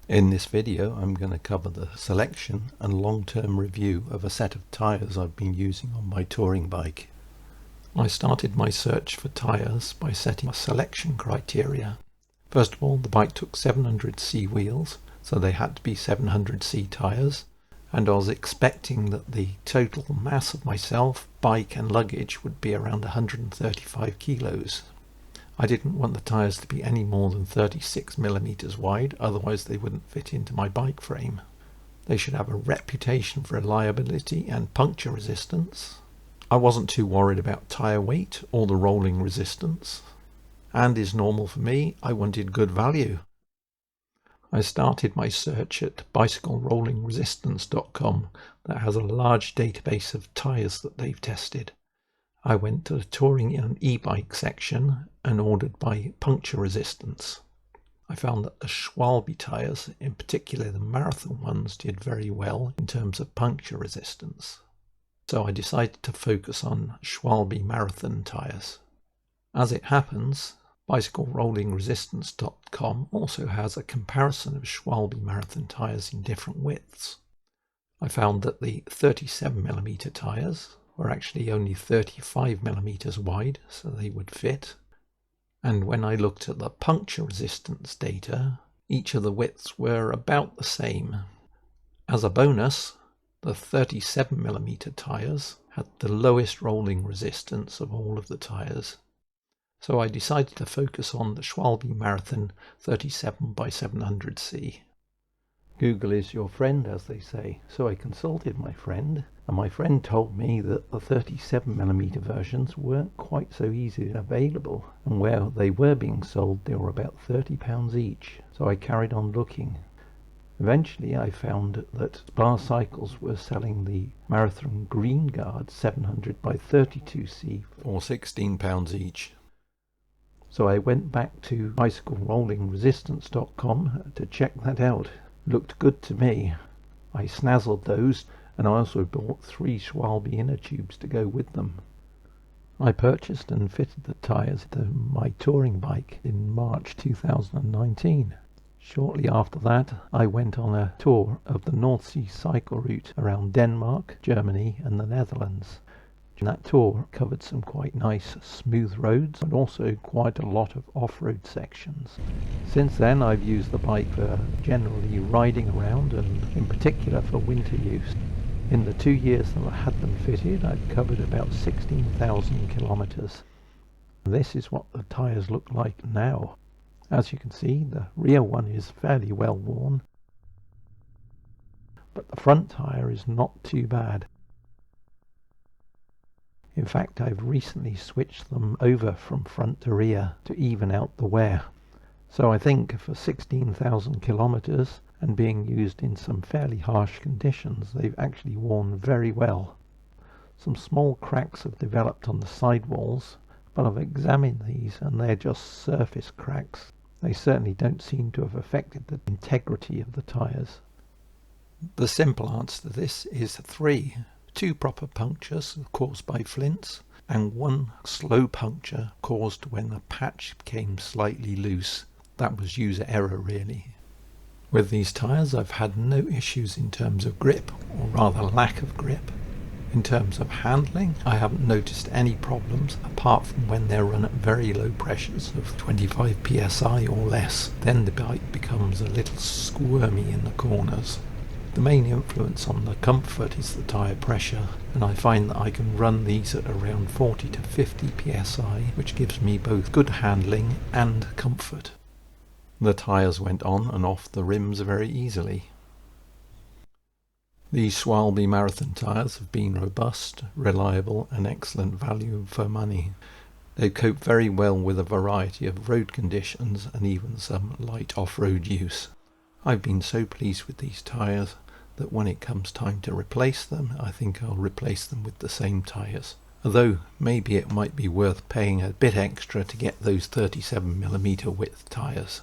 In this video I'm going to cover the selection and long-term review of a set of tyres I've been using on my touring bike. I started my search for tyres by setting a selection criteria. First of all, the bike took 700c wheels, so they had to be 700c tyres, and I was expecting that the total mass of myself, bike and luggage would be around 135 kilos. I didn't want the tyres to be any more than 36mm wide, otherwise they wouldn't fit into my bike frame. They should have a reputation for reliability and puncture resistance. I wasn't too worried about tyre weight or the rolling resistance. And is normal for me, I wanted good value. I started my search at bicyclerollingresistance.com that has a large database of tyres that they've tested. I went to the touring and e-bike section and ordered by puncture resistance. I found that the Schwalbe tyres, in particular the marathon ones, did very well in terms of puncture resistance. So I decided to focus on Schwalbe Marathon Tyres. As it happens, bicyclerollingresistance.com also has a comparison of Schwalbe Marathon tyres in different widths. I found that the 37mm tyres were actually only 35mm wide, so they would fit. And when I looked at the puncture resistance data, each of the widths were about the same. As a bonus, the 37mm tyres had the lowest rolling resistance of all of the tyres. So I decided to focus on the Schwalbe Marathon 37x700C. Google is your friend, as they say, so I consulted my friend, and my friend told me that the 37mm versions weren't quite so easily available, and where they were being sold they were about £30 each, so I carried on looking. Eventually I found that Bar Cycles were selling the Marathon Greenguard 700x32C for £16 each. So I went back to bicyclerollingresistance.com to check that out. Looked good to me. I snazzled those, and I also bought 3 Schwalbe inner tubes to go with them. I purchased and fitted the tyres to my touring bike in March 2019. Shortly after that, I went on a tour of the North Sea cycle route around Denmark, Germany and the Netherlands. That tour covered some quite nice smooth roads, but also quite a lot of off-road sections. Since then I've used the bike for generally riding around, and in particular for winter use. In the 2 years that I had them fitted, I've covered about 16,000 kilometers. This is what the tyres look like now. As you can see, the rear one is fairly well worn, but the front tyre is not too bad. In fact, I've recently switched them over from front to rear to even out the wear. So I think for 16,000 kilometers and being used in some fairly harsh conditions, they've actually worn very well. Some small cracks have developed on the sidewalls, but I've examined these and they're just surface cracks. They certainly don't seem to have affected the integrity of the tyres. The simple answer to this is 3. 2 proper punctures caused by flints, and 1 slow puncture caused when the patch became slightly loose. That was user error really. With these tyres I've had no issues in terms of grip, or rather lack of grip. In terms of handling, I haven't noticed any problems apart from when they're run at very low pressures of 25 psi or less. Then the bike becomes a little squirmy in the corners. The main influence on the comfort is the tyre pressure, and I find that I can run these at around 40 to 50 psi, which gives me both good handling and comfort. The tyres went on and off the rims very easily. These Schwalbe Marathon tyres have been robust, reliable and excellent value for money. They cope very well with a variety of road conditions and even some light off-road use. I've been so pleased with these tyres that when it comes time to replace them, I think I'll replace them with the same tyres. Although maybe it might be worth paying a bit extra to get those 37mm width tyres.